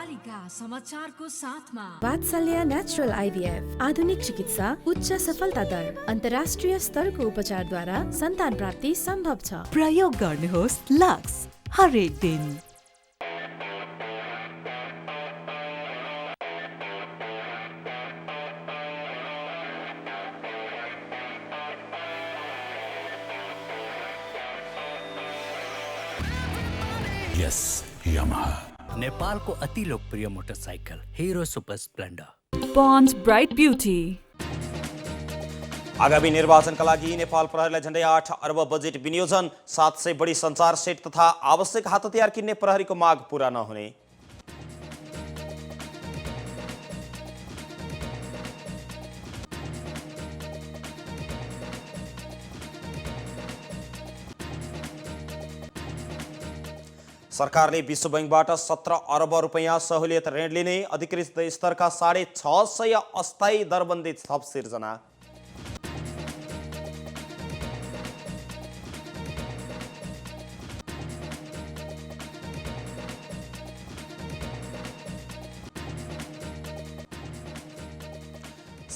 कालिका समाचारको साथमा वात्सल्य नेचुरल आइभीएफ आधुनिक चिकित्सा उच्च सफलता दर अन्तर्राष्ट्रिय स्तरको उपचारद्वारा सन्तान प्राप्ति सम्भव छ। प्रयोग गर्नुहोस् लक्स हरेक दिन। यस यामाहा नेपालको अति लोकप्रिय motorcycle Hero Super Splendor. Pond's Bright Beauty। आगामी निर्वाचनका लागि नेपाल प्रहरीलाई झण्डै 8 अर्ब बजेट विनियोजन, 700 बढी सञ्चार सेट तथा आवश्यक हात हतियार किन्ने प्रहरीको माग पूरा नहुने। सरकारले विश्व बैंकबाट 17 अर्ब रुपैयाँ सहुलियत ऋण लिने, अधिकृत स्तरका 650 अस्थायी दरबन्दी थप सिर्जना।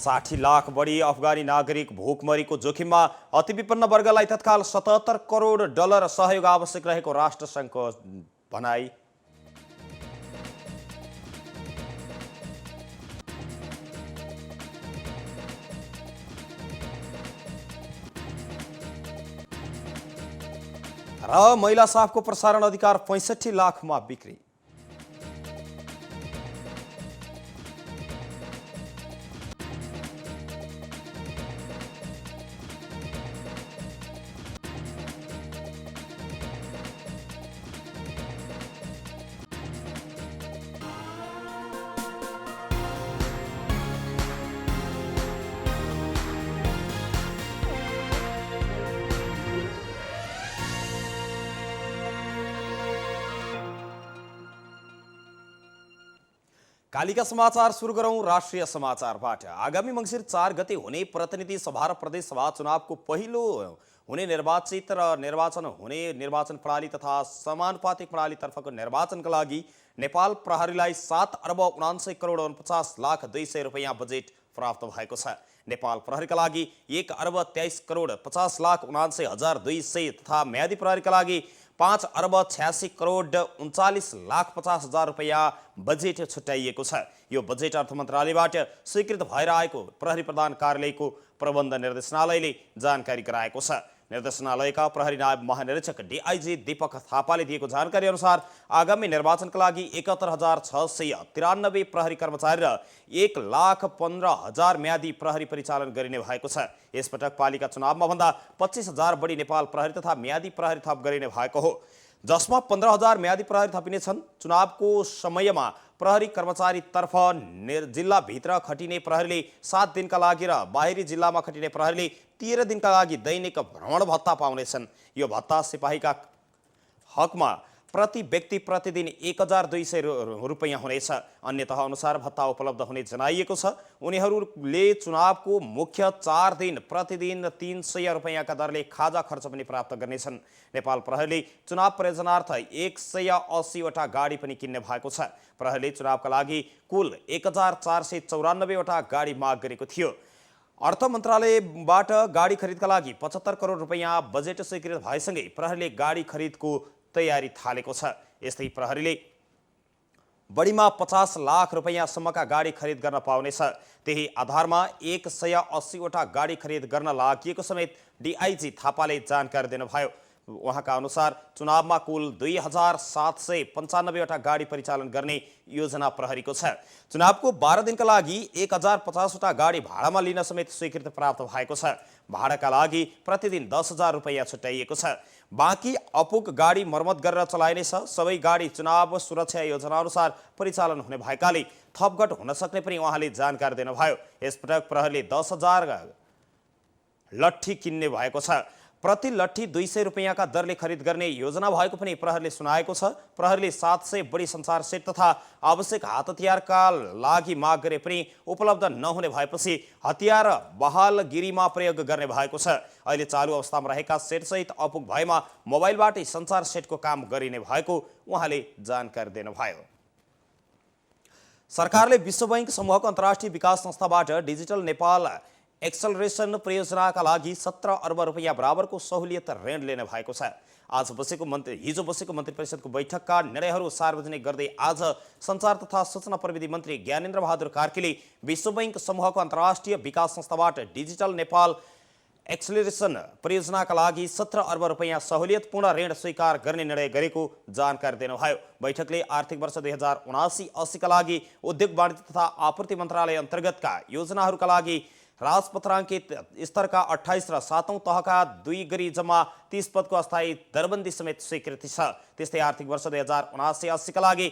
$60 लाख बढी अफगानी नागरिक भोकमरीको जोखिममा, अति विपन्न वर्गलाई तत्काल $77 करोड सहयोग आवश्यक रहेको राष्ट्रसङ्घको भनाई। र महिला साफको प्रसारण अधिकार 65 लाखमा बिक्री। कालिका समाचार सुरु गरौं राष्ट्रिय समाचारबाट। आगामी मङ्सिर 4 गते हुने प्रतिनिधि सभा र प्रदेश सभा चुनावको पहिलो हुने निर्वाचित र निर्वाचन प्रणाली तथा समानुपातिक प्रणालीतर्फको निर्वाचनका लागि नेपाल प्रहरीलाई 7 अर्ब 79 करोड 49 लाख 200 रुपैयाँ बजेट प्राप्त भएको छ। नेपाल प्रहरीका लागि 1 अर्ब 23 करोड 50 लाख 79 हजार 200 तथा म्यादी प्रहरीका लागि 5 अर्ब 86 करोड 39 लाख 50 हजार रुपैयाँ बजेट छुट्याइएको छ। यो बजेट अर्थ मन्त्रालयबाट स्वीकृत भएर आएको प्रहरी प्रधान कार्यालयको प्रबन्ध निर्देशनालयले जानकारी गराएको छ। निर्देशनालयका प्रहरी नायब महानिरीक्षक डीआईजी दीपक थापाले दिएको जानकारी अनुसार आगामी निर्वाचनका लागि 71,693 प्रहरी कर्मचारी र 1,15,000 म्यादी प्रहरी परिचालन गरिने भएको छ। यसपटक पालिका चुनावमा भन्दा 25,000 बढी नेपाल प्रहरी तथा म्यादी प्रहरी थप गरिने भएको हो, जसमा 15,000 म्यादी प्रहरी थपिनेछन्। चुनावको समयमा प्रहरी कर्मचारीतर्फ जिल्लाभित्र खटिने प्रहरीले 7 दिनका लागि र बाहिरी जिल्लामा खटिने प्रहरीले 13 दिनका लागि दैनिक भ्रमण भत्ता पाउनेछन्। यो भत्ता सिपाहीका हकमा प्रति व्यक्ति प्रतिदिन 1,200 रुपैयाँ हुनेछ। अन्य तह अनुसार भत्ता उपलब्ध हुने जनाइएको छ। उनीहरूले चुनावको मुख्य 4 दिन प्रतिदिन 300 रुपैयाँका दरले खाजा खर्च पनि प्राप्त गर्नेछन्। नेपाल प्रहरीले चुनाव परियोजनार्थ 180 वटा गाडी पनि किन्ने भएको छ। प्रहरीले चुनावका लागि कुल 1,494 वटा गाडी माग गरेको थियो। अर्थ मन्त्रालयबाट गाडी खरिदका लागि 75 करोड रुपैयाँ बजेट स्वीकृत भएसँगै प्रहरीले गाडी खरिदको तयारी थालेको छ। यस्तै प्रहरीले बढीमा 50 लाख रुपैयाँसम्मका गाडी खरिद गर्न पाउनेछ। त्यही आधारमा 180 वटा गाडी खरिद गर्न लागि समेत डीआईजी थापाले जानकारी दिनुभयो। उहाँका अनुसार चुनावमा कुल 2,795 वटा गाडी परिचालन गर्ने योजना प्रहरीको छ। चुनावको 12 दिनका लागि 1,050 वटा गाडी भाडामा लिन समेत स्वीकृति प्राप्त भएको छ। भाडाका लागि प्रतिदिन 10,000 रुपैयाँ छुट्याइएको छ। बाँकी अपुग गाडी मर्मत गरेर चलाइनेछ। सबै गाडी चुनाव सुरक्षा योजना अनुसार परिचालन हुने भएकाले थपघट हुन सक्ने पनि उहाँले जानकारी दिनुभयो। यसपटक प्रहरीले 10,000 लट्ठी किन्ने भएको छ। प्रति लट्ठी 200 रुपैयाँका दरले खरिद गर्ने योजना भएको पनि प्रहरीले सुनाएको छ। प्रहरीले 700 बढी सञ्चार सेट तथा आवश्यक हात हतियारका लागि माग गरे पनि उपलब्ध नहुने भएपछि हतियार बहालगिरीमा प्रयोग गर्ने भएको छ। अहिले चालु अवस्थामा रहेका सेटसहित अपुग भएमा मोबाइलबाटै सञ्चार सेटको काम गरिने भएको उहाँले जानकारी दिनुभयो। सरकारले विश्व बैंक समूहको अन्तर्राष्ट्रिय विकास संस्थाबाट डिजिटल नेपाल एक्सलरेसन परियोजनाका लागि 17 अर्ब रुपैयाँ बराबरको सहुलियत ऋण लिने भएको छ। हिजो बसेको मन्त्री परिषदको बैठकका निर्णयहरू सार्वजनिक गर्दै आज सञ्चार तथा सूचना प्रविधि मन्त्री ज्ञानेन्द्र बहादुर कार्कीले विश्व बैंक समूहको अन्तर्राष्ट्रिय विकास संस्थाबाट डिजिटल नेपाल एक्सलरेसन परियोजनाका लागि 17 अर्ब रुपैयाँ सहुलियतपूर्ण ऋण स्वीकार गर्ने निर्णय गरेको जानकारी दिनुभयो। बैठकले आर्थिक वर्ष 2079-80 का लागि उद्योग वाणिज्य तथा आपूर्ति मन्त्रालय अन्तर्गतका योजनाहरूका लागि राजपत्राङ्कित स्तरका 28 र 7औं तहका 2 गरी जम्मा 30 पदको अस्थायी दरबन्दी समेत स्वीकृति छ। त्यस्तै आर्थिक वर्ष 2079-80 का लागि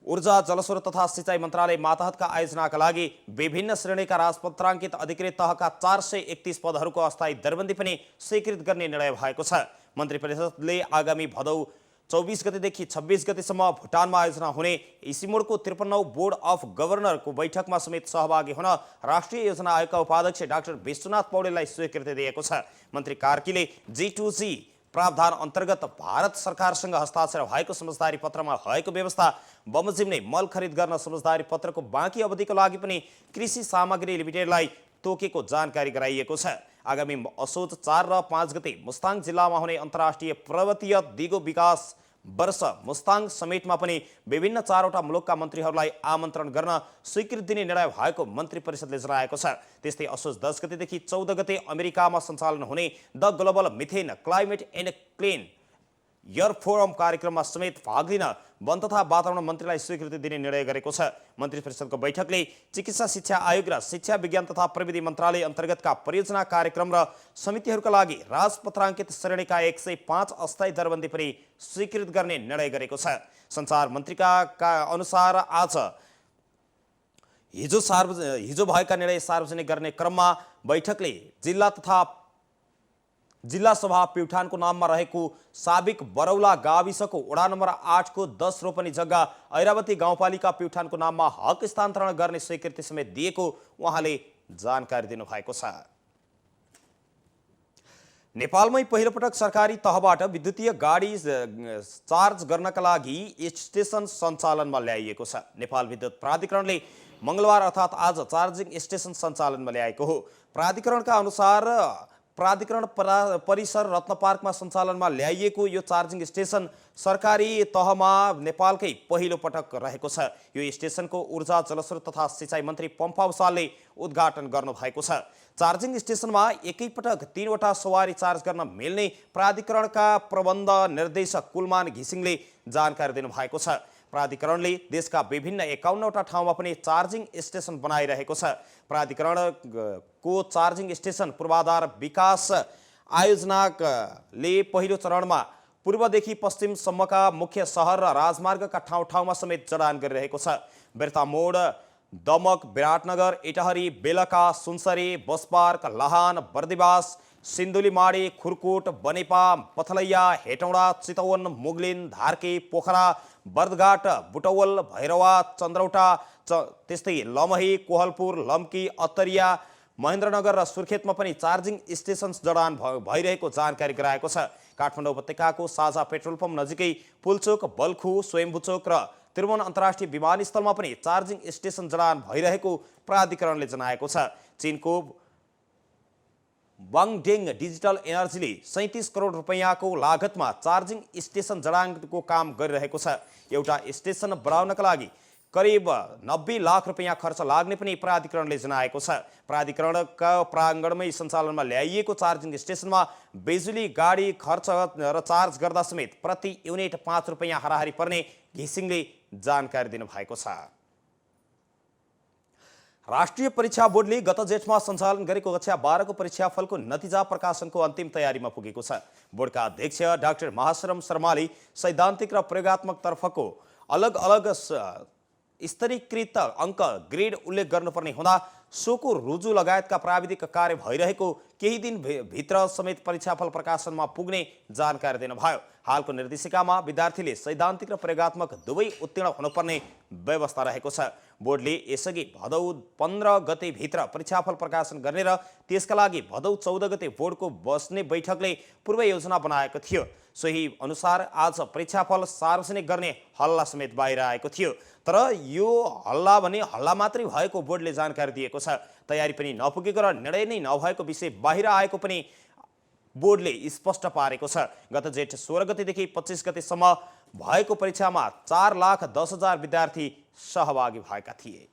ऊर्जा जलस्रोत तथा सिंचाई मन्त्रालय मातहतका आयोजनाका लागि विभिन्न श्रेणीका राजपत्राङ्कित अधिकृत तहका 431 पदहरूको अस्थायी दरबन्दी पनि स्वीकृत गर्ने निर्णय भएको छ। मन्त्री परिषदले आगामी भदौ 24 गतेदेखि 26 गतेसम्म भुटानमा आयोजना हुने इसिमोडको 53औं बोर्ड अफ गभर्नरको बैठकमा समेत सहभागी हुन राष्ट्रिय योजना आयोगका उपाध्यक्ष डाक्टर विश्वनाथ पौडेललाई स्वीकृति दिएको छ। मन्त्री कार्कीले G2G प्रावधान अन्तर्गत भारत सरकारसँग हस्ताक्षर भएको समझदारी पत्रमा भएको व्यवस्था बमोजिम नै मल खरिद गर्न समझदारी पत्रको बाँकी अवधिको लागि पनि कृषि सामग्री लिमिटेडलाई तोकेको जानकारी गराइएको छ। आगामी असोज 4 र 5 गते मुस्ताङ जिल्लामा हुने अन्तर्राष्ट्रिय पर्वतीय दिगो विकास वर्ष मुस्ताङ समेटमा पनि विभिन्न 4वटा मुलुकका मन्त्रीहरूलाई आमन्त्रण गर्न स्वीकृति दिने निर्णय भएको मन्त्री परिषदले जनाएको छ। त्यस्तै असोज 10 गतेदेखि 14 गते अमेरिकामा सञ्चालन हुने the global methane climate and clean air forum कार्यक्रममा समेत भाग लिन वन तथा वातावरण मन्त्रीलाई स्वीकृति दिने निर्णय गरेको छ। मन्त्री परिषदको बैठकले चिकित्सा शिक्षा आयोग र शिक्षा विज्ञान तथा प्रविधि मन्त्रालय अन्तर्गतका परियोजना कार्यक्रम र समितिहरूका लागि राजपत्राङ्कित श्रेणीका 105 अस्थायी दरबन्दी पनि स्वीकृत गर्ने निर्णय गरेको छ। सञ्चार मन्त्रीका अनुसार आज हिजो भएका निर्णय सार्वजनिक गर्ने क्रममा बैठकले जिल्ला सभा प्युठानको नाममा रहेको साबिक बरौला गाविसको वडा नम्बर 8 को 10 रोपनी जग्गा ऐरावती गाउँपालिका प्युठानको नाममा हक स्थानान्तरण गर्ने स्वीकृति समेत दिएको उहाँले जानकारी दिनुभएको छ। नेपालमै पहिलोपटक सरकारी तहबाट विद्युतीय गाडी चार्ज गर्नका लागि स्टेसन सञ्चालनमा ल्याइएको छ। नेपाल विद्युत प्राधिकरणले मंगलबार अर्थात् आज चार्जिङ स्टेसन सञ्चालनमा ल्याएको हो। प्राधिकरणका अनुसार प्राधिकरण परिसर रत्न पार्कमा सञ्चालनमा ल्याइएको यो चार्जिङ स्टेसन सरकारी तहमा नेपालकै पहिलो पटक रहेको छ। यो स्टेसनको ऊर्जा जलस्रोत तथा सिंचाई मन्त्री पम्फा भुसालले उद्घाटन गर्नुभएको छ। चार्जिङ स्टेसनमा एकैपटक 3वटा सवारी चार्ज गर्न मिल्ने प्राधिकरणका प्रबन्ध निर्देशक कुलमान घिसिङले जानकारी दिनुभएको छ। प्राधिकरणले देशका विभिन्न 51वटा ठाउँमा पनि चार्जिङ स्टेसन बनाइरहेको छ। प्राधिकरणको चार्जिङ स्टेसन पूर्वाधार विकास आयोजनाले पहिलो चरणमा पूर्वदेखि पश्चिमसम्मका मुख्य सहर र राजमार्गका ठाउँमा समेत जडान गरिरहेको छ। बेर्तामोड, दमक, विराटनगर, इटहरी, बेलका, सुनसरी, बसपार्क, लाहान, बर्दिवास, सिन्धुलीमाडी, खुरकोट, बनेपा, पथलैया, हेटौँडा, चितवन, मुगलिन, धार्के, पोखरा, बर्दघाट, बुटवल, भैरवा, चन्द्रौटा, त्यस्तै लमही, कोहलपुर, लम्की, अत्तरिया, महेन्द्रनगर र सुर्खेतमा पनि चार्जिङ स्टेसन जडान भइरहेको जानकारी गराएको छ। काठमाडौँ उपत्यकाको साझा पेट्रोल पम्प नजिकै पुलचोक, बल्खु, स्वयम्भूचोक र त्रिभुवन अन्तर्राष्ट्रिय विमानस्थलमा पनि चार्जिङ स्टेसन जडान भइरहेको प्राधिकरणले जनाएको छ। चीनको वाङडेङ डिजिटल एनर्जीले 37 करोड रुपैयाँको लागतमा चार्जिङ स्टेसन जडानको काम गरिरहेको छ। एउटा स्टेसन बनाउनका लागि करिब 90 लाख रुपैयाँ खर्च लाग्ने पनि प्राधिकरणले जनाएको छ। प्राधिकरणका प्राङ्गणमै सञ्चालनमा ल्याइएको चार्जिङ स्टेसनमा बिजुली गाडी खर्च र चार्ज गर्दा समेत प्रति युनिट 5 रुपैयाँ हाराहारी पर्ने घिसिङले जानकारी दिनुभएको छ। राष्ट्रिय परीक्षा बोर्डले गत जेठमा सञ्चालन गरेको कक्षा 12 को परीक्षाफलको नतिजा प्रकाशनको अन्तिम तयारीमा पुगेको छ। बोर्डका अध्यक्ष डाक्टर महाशरम शर्माले सैद्धान्तिक र प्रयोगात्मक तर्फको अलग अलग स्तरीकृत अङ्क ग्रेड उल्लेख गर्नुपर्ने हुँदा सोको रुजु लगायतका प्राविधिक कार्य भइरहेको केही दिन भित्र समेत परीक्षाफल प्रकाशनमा पुग्ने जानकारी दिनुभयो। हालको निर्देशिकामा विद्यार्थीले सैद्धान्तिक र प्रयोगात्मक दुवै उत्तीर्ण हुनुपर्ने व्यवस्था रहेको छ। बोर्डले यसअघि भदौ 15 गते भित्र परीक्षाफल प्रकाशन गर्ने र त्यसका लागि भदौ 14 गते बोर्डको बस्ने बैठकले पूर्व योजना बनाएको थियो। सोही अनुसार आज परीक्षाफल सार्वजनिक गर्ने हल्ला समेत बाहिर आएको थियो। तर यो हल्ला भने हल्ला मात्रै भएको बोर्डले जानकारी दिएको छ। तयारी पनि नपुगेको र निर्णय नै नभएको विषय बाहिर आएको पनि बोर्डले स्पष्ट पारेको छ। गत जेठ 16 गतेदेखि 25 गतेसम्म भएको परीक्षामा 4,10,000 विद्यार्थी सहभागी भएका थिए।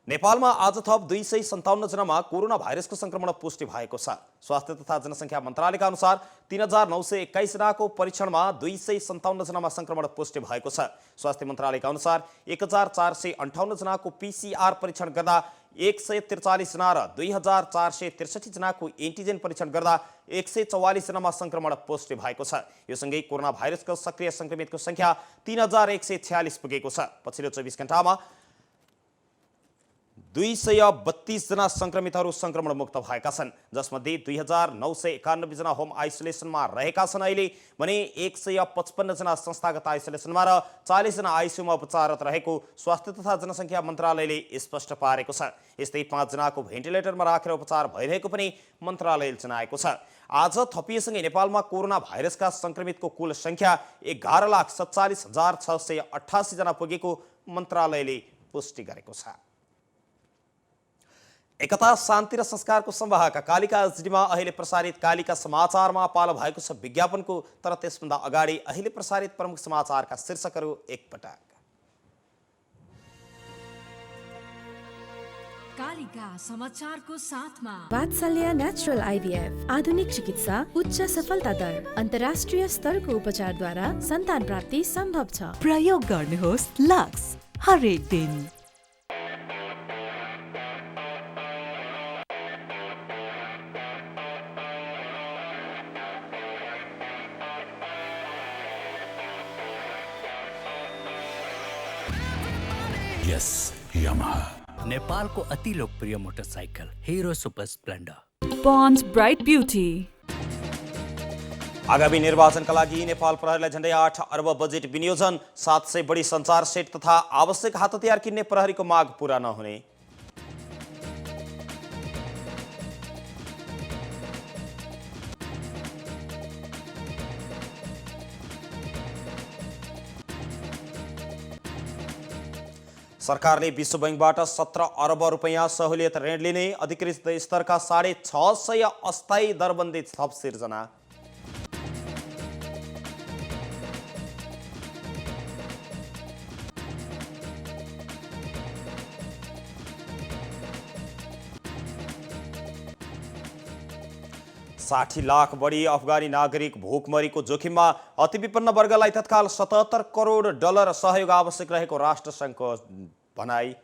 नेपालमा आज थप 257 जनामा कोरोना भाइरसको संक्रमण पुष्टि भएको छ। स्वास्थ्य तथा जनसङ्ख्या मन्त्रालयका अनुसार 3,921 जनाको परीक्षणमा 257 जनामा संक्रमण पुष्टि भएको छ। स्वास्थ्य मन्त्रालयका अनुसार 1,458 जनाको PCR परीक्षण गर्दा 143 जना र 2,463 जनाको एन्टिजेन परीक्षण गर्दा 144 जनामा संक्रमण पुष्टि भएको छ। यो सँगै कोरोना भाइरसको सक्रिय संक्रमितको संख्या 3,146 पुगेको छ। पछिल्लो 24 घण्टामा 232 जना संक्रमितहरू संक्रमण मुक्त भएका छन्, जसमध्ये 2,991 जना होम आइसोलेसनमा रहेका छन् अहिले भने 155 जना संस्थागत आइसोलेसनमा र 40 जना आइसियुमा उपचाररत रहेको स्वास्थ्य तथा जनसङ्ख्या मन्त्रालयले स्पष्ट पारेको छ। यस्तै 5 जनाको भेन्टिलेटरमा राखेर उपचार भइरहेको पनि मन्त्रालयले जनाएको छ। आज थपिएसँगै नेपालमा कोरोना भाइरसका संक्रमितको कुल संख्या 11,47,688 जना पुगेको मन्त्रालयले पुष्टि गरेको छ। एकता शान्ति र संस्कारको संवाहक कालिका एचडीमा अहिले प्रसारित कालिका समाचारमा पालो भएको छ विज्ञापनको। तर त्यसभन्दा अगाडि अहिले प्रसारित प्रमुख समाचारका शीर्षकहरू एकपटक। कालिका समाचारको साथमा वात्सल्य नेचुरल आइभीएफ आधुनिक चिकित्सा उच्च सफलता दर अन्तर्राष्ट्रिय स्तरको उपचारद्वारा सन्तान प्राप्ति सम्भव छ। प्रयोग गर्नुहोस् लक्स हरेक दिन। यस यामाहा नेपालको अति लोकप्रिय motorcycle Hero Super Splendor. Pond's Bright Beauty। आगामी निर्वाचनका लागि नेपाल प्रहरीलाई झण्डै 8 अर्ब बजेट विनियोजन, 700 बढी सञ्चार सेट तथा आवश्यक हात हतियार किन्ने प्रहरीको माग पूरा नहुने। सरकारले विश्व बैंकबाट 17 अर्ब रुपैयाँ सहुलियत ऋण लिने, अधिकृत स्तरका 650 अस्थायी दरबन्दी थप सिर्जना। $60 लाख बढी अफगानी नागरिक भोकमरीको जोखिममा, अति विपन्न वर्गलाई तत्काल $77 करोड सहयोग आवश्यक रहेको राष्ट्रसङ्घको भनाई।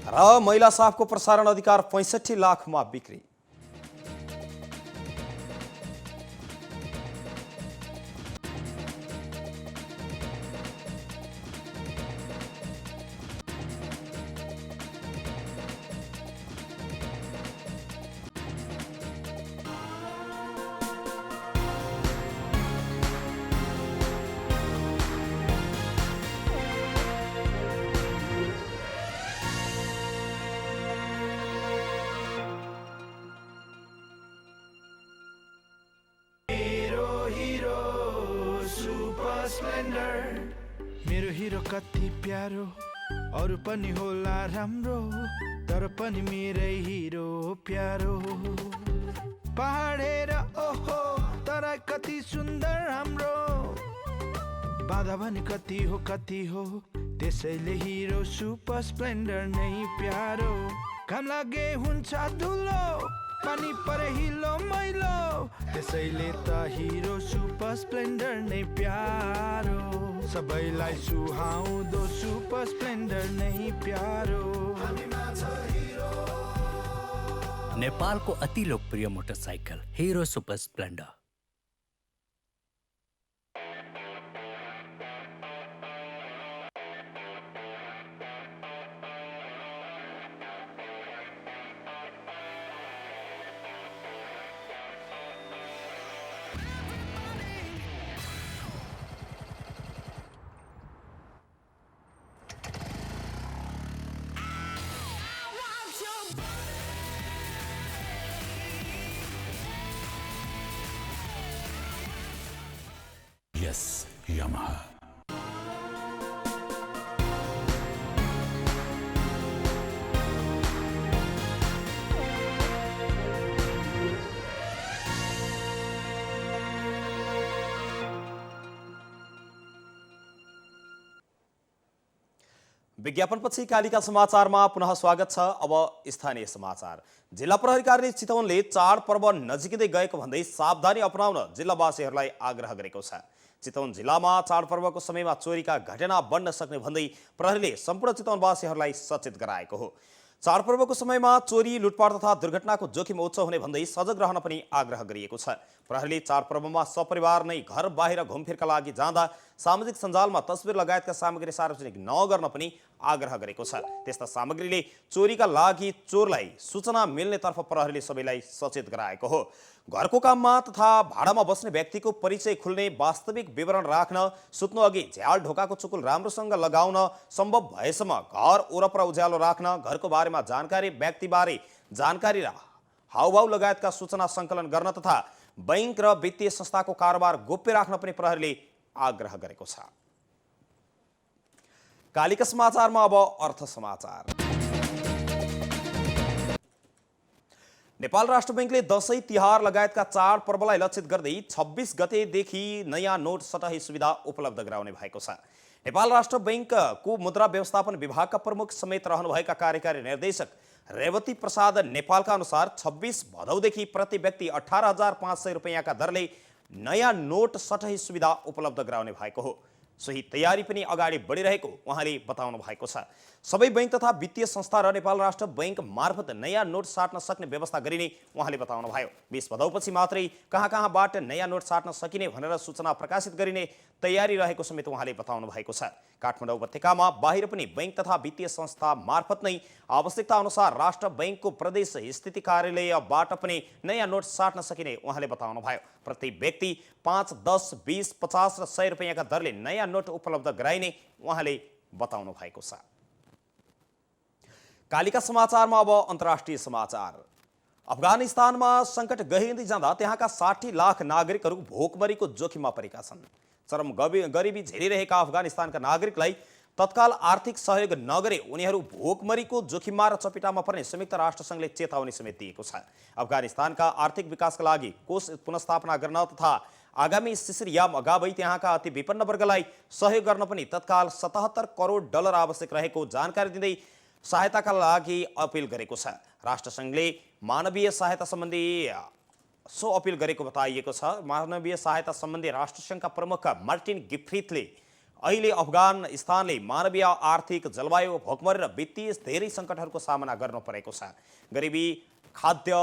र महिला साफको प्रसारण अधिकार 65 लाखमा बिक्री। मेरो हिरो कति प्यारो, अरू पनि होला राम्रो, तर पनि मेरै हिरो प्यारो। पहाडेर ओहो तर कति सुन्दर हाम्रो, बाधा भने कति हो, त्यसैले हिरो सुपर स्प्लेन्डर नै प्यारो। घाम लागे हुन्छ धुलो, पानी परे हिलो मैलो, त्यसैले त हिरो सुपर स्प्लेन्डर नै प्यारो। सबैलाई सुहाउँदो सुपर स्प्लेन्डर नै प्यारो। नेपालको अति लोकप्रिय motorcycle Hero Super Splendor. Yamaha. विज्ञापनपछि कालिका समाचारमा पुनः स्वागत छ। अब स्थानीय समाचार। जिल्ला प्रहरी कार्यालय चितवनले चाडपर्व नजिकै गएको भन्दै सावधानी अपनाउन जिल्लावासीहरूलाई आग्रह गरेको छ। चितवन जिल्लामा चाडपर्वको समयमा चोरीका घटना बढ्न सक्ने भन्दै प्रहरीले सम्पूर्ण चितवनवासीहरूलाई सचेत गराएको हो। चाडपर्वको समयमा चोरी, लुटपाट तथा दुर्घटनाको जोखिम उच्च हुने भन्दै सजग रहन पनि आग्रह गरिएको छ। प्रहरीले चाडपर्वमा सपरिवार नै घर बाहिर घुमफिरका लागि जाँदा सामाजिक सञ्जालमा तस्बिर लगायतका सामग्री सार्वजनिक नगर्न पनि आग्रह गरेको छ। त्यस्ता सामग्रीले चोरीका लागि चोरलाई सूचना मिल्नेतर्फ प्रहरीले सबैलाई सचेत गराएको हो। घरको काममा तथा भाडामा बस्ने व्यक्तिको परिचय खुल्ने वास्तविक विवरण राख्न, सुत्नु अघि झ्याल ढोकाको चुकुल राम्रोसँग लगाउन, सम्भव भएसम्म घर वरपर उज्यालो राख्न, घरको बारेमा जानकारी, व्यक्तिबारे जानकारी र हाउभाउ लगायतका सूचना सङ्कलन गर्न तथा बैंक र वित्तीय संस्थाको कारोबार गोप्य राख्न पनि प्रहरीले आग्रह गरेको छ। कालिका समाचारमा अब अर्थ समाचार। नेपाल राष्ट्र बैंकले दशैं तिहार लगायतका चाडपर्वलाई लक्षित गर्दै 26 गतेदेखि नयाँ नोट सटही सुविधा उपलब्ध गराउने भएको छ। नेपाल राष्ट्र बैंकको मुद्रा व्यवस्थापन विभागका प्रमुख समेत रहनुभएका कार्यकारी निर्देशक रेवती प्रसाद नेपालका अनुसार 26 भदौदेखि प्रति व्यक्ति 18,500 रुपैयाँका दरले नयाँ नोट सटही सुविधा उपलब्ध गराउने भएको हो। सोही तयारी पनि अगाडि बढिरहेको उहाँले बताउनु भएको छ। सबै बैंक तथा वित्तीय संस्था र नेपाल राष्ट्र बैंक मार्फत नयाँ नोट साट्न सक्ने व्यवस्था गरिने उहाँले बताउनु भयो। 20 भदौपछि मात्रै कहाँबाट नयाँ नोट साट्न सकिने भनेर सूचना प्रकाशित गरिने तयारी रहेको समेत उहाँले बताउनु भएको छ। काठमाडौँ उपत्यकामा बाहिर पनि बैंक तथा वित्तीय संस्था मार्फत नै आवश्यकता अनुसार राष्ट्र बैंकको प्रदेश स्थिति कार्यालयबाट पनि नयाँ नोट साट्न सकिने उहाँले बताउनु भयो। प्रति व्यक्ति 5, 10, 20, 50 र 100 रुपैयाँका दरले नयाँ नोट उपलब्ध गराइने उहाँले बताउनु भएको छ। कालिका समाचारमा अब अन्तर्राष्ट्रिय समाचार। अफगानिस्तानमा सङ्कट गहिरिँदै जाँदा त्यहाँका 60 लाख नागरिकहरू भोकमरीको जोखिममा परेका छन्। चरम गरिबी झेलिरहेका अफगानिस्तानका नागरिकलाई तत्काल आर्थिक सहयोग नगरे उनीहरू भोकमरीको जोखिममा र चपेटामा पर्ने संयुक्त राष्ट्रसङ्घले चेतावनी समेत दिएको छ। अफगानिस्तानका आर्थिक विकासका लागि कोष पुनर्स्थापना गर्न तथा आगामी शिशिर याम अगावै त्यहाँका अति विपन्न वर्गलाई सहयोग गर्न पनि तत्काल $77 करोड आवश्यक रहेको जानकारी दिँदै सहायताका लागि अपिल गरेको छ। राष्ट्रसङ्घले मानवीय सहायता सम्बन्धी सो अपिल गरेको बताइएको छ। मानवीय सहायता सम्बन्धी राष्ट्रसङ्घका प्रमुख मार्टिन गिफ्रिथले अहिले अफगानिस्तानले मानवीय, आर्थिक, जलवायु, भोकमरी र वित्तीय धेरै सङ्कटहरूको सामना गर्नु परेको छ। गरिबी, खाद्य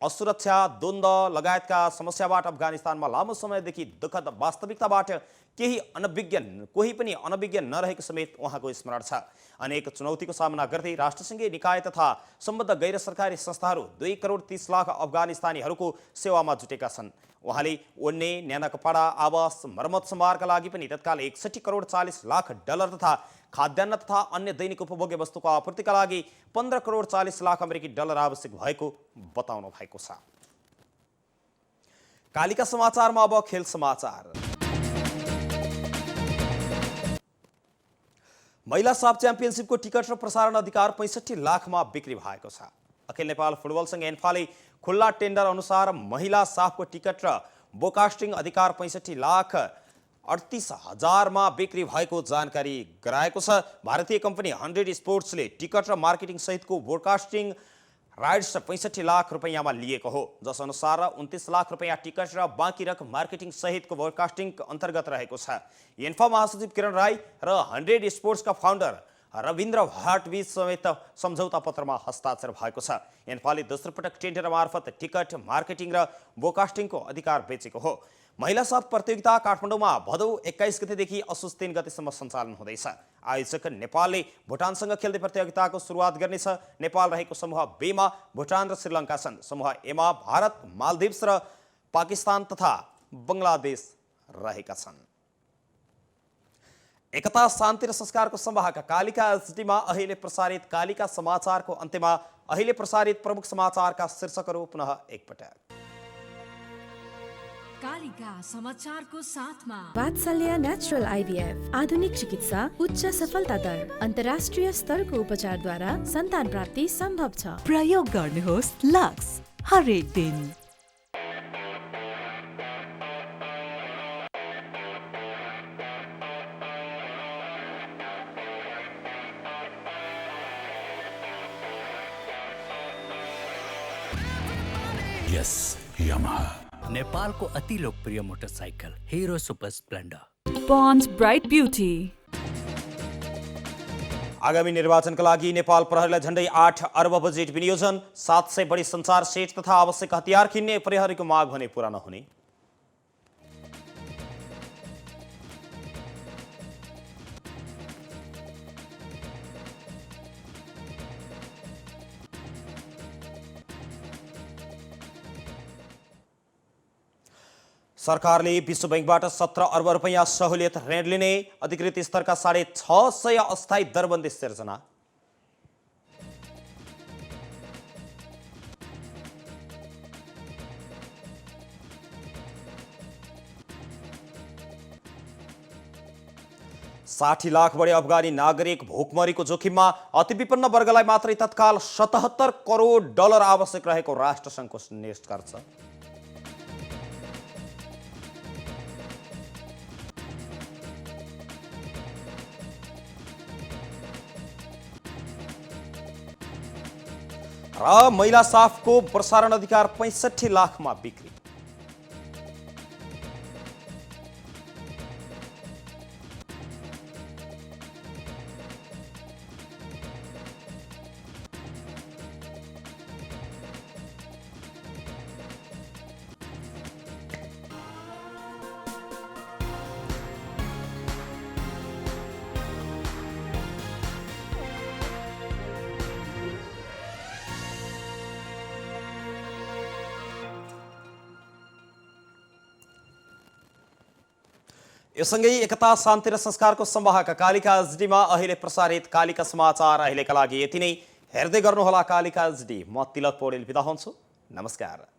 असुरक्षा, द्वन्द्व लगायतका समस्याबाट अफगानिस्तानमा लामो समयदेखि दुःखद वास्तविकताबाट कोही पनि अनभिज्ञ नरहेको समेत उहाँको स्मरण छ। अनेक चुनौतीको सामना गर्दै राष्ट्रसङ्घीय निकाय तथा सम्बद्ध गैर सरकारी संस्थाहरू 2 करोड 30 लाख अफगानिस्तानीहरूको सेवामा जुटेका छन्। उहाँले ओड्ने, न्याना कपडा, आवास, मर्मत सम्भारका लागि पनि तत्काल $61 करोड 40 लाख तथा खाद्यान्न तथा अन्य दैनिक उपभोग्य वस्तुको आपूर्तिका लागि $15 करोड 40 लाख अमेरिकी आवश्यक भएको बताउनु भएको छ। कालिका समाचारमा अब खेल समाचार। महिला साफ च्याम्पियनसिपको टिकट र प्रसारण अधिकार 65 लाखमा बिक्री भएको छ। अखिल नेपाल फुटबल संघ एन्फाले खुल्ला टेन्डर अनुसार महिला साफको टिकट र ब्रोडकास्टिङ अधिकार 65 लाख 38 हजारमा बिक्री भएको जानकारी गराएको छ। भारतीय कम्पनी 100 स्पोर्ट्सले टिकट र मार्केटिङ सहितको ब्रोडकास्टिङ राइट्स 65 लाख रुपैयाँमा लिएको हो, जसअनुसार 29 लाख रुपैयाँ टिकट र बाँकी रकम मार्केटिङ सहितको ब्रोडकास्टिङ अन्तर्गत रहेको छ। एन्फा महासचिव किरण राई र 100 स्पोर्ट्सका फाउन्डर रविन्द्र भाटबीच समेत सम्झौता पत्रमा हस्ताक्षर भएको छ। एन्फाले दोस्रो पटक टेन्डर मार्फत टिकट, मार्केटिङ र ब्रोडकास्टिङको अधिकार बेचेको हो। महिला साफ प्रतियोगिता काठमाडौँमा भदौ 21 गतेदेखि असोज 3 गतेसम्म सञ्चालन हुँदैछ। आयोजक नेपालले भुटानसँग खेल्दै प्रतियोगिताको सुरुवात गर्नेछ। नेपाल रहेको समूह B मा भुटान र श्रीलङ्का छन्। समूह A मा भारत, मालदिभ्स र पाकिस्तान तथा बङ्गलादेश रहेका छन्। एकता, शान्ति र संस्कारको संवाहक कालिका एचडीमा अहिले प्रसारित कालिका समाचारको अन्त्यमा अहिले प्रसारित प्रमुख समाचारका शीर्षकहरू पुनः एकपटक। कालिका समाचारको साथमा वात्सल्य नेचुरल आइभीएफ आधुनिक चिकित्सा उच्च सफलता दर अन्तर्राष्ट्रिय स्तरको उपचारद्वारा सन्तान प्राप्ति सम्भव छ। प्रयोग गर्नुहोस् लक्स हरेक दिन। यस यामाहा। नेपालको अति लोकप्रिय motorcycle Hero Super Splendor. Pond's Bright Beauty। आगामी निर्वाचनका लागि नेपाल प्रहरीलाई झण्डै 8 अर्ब बजेट विनियोजन, 700 बढी सञ्चार सेट तथा आवश्यक हतियार किन्ने प्रहरीको माग भने पूरा नहुने। सरकारले विश्व बैंकबाट 17 अर्ब रुपैयाँ सहुलियत ऋण लिने, अधिकृत स्तरका 650 अस्थायी दरबन्दी सिर्जना। साठी लाख बढी अफगानी नागरिक भोकमरीको जोखिममा, अति विपन्न वर्गलाई मात्रै तत्काल 77 करोड डलर आवश्यक रहेको राष्ट्रसङ्घको निष्कर्ष। र महिला साफको प्रसारण अधिकार 65 लाखमा बिक्री। यो सँगै एकता शान्ति र संस्कारको संवाहक कालिका एचडीमा अहिले प्रसारित कालिका समाचार अहिलेका लागि यति नै। हेर्दै गर्नुहोला कालिका एचडी। म तिलक पौडेल बिदा हुन्छु। नमस्कार।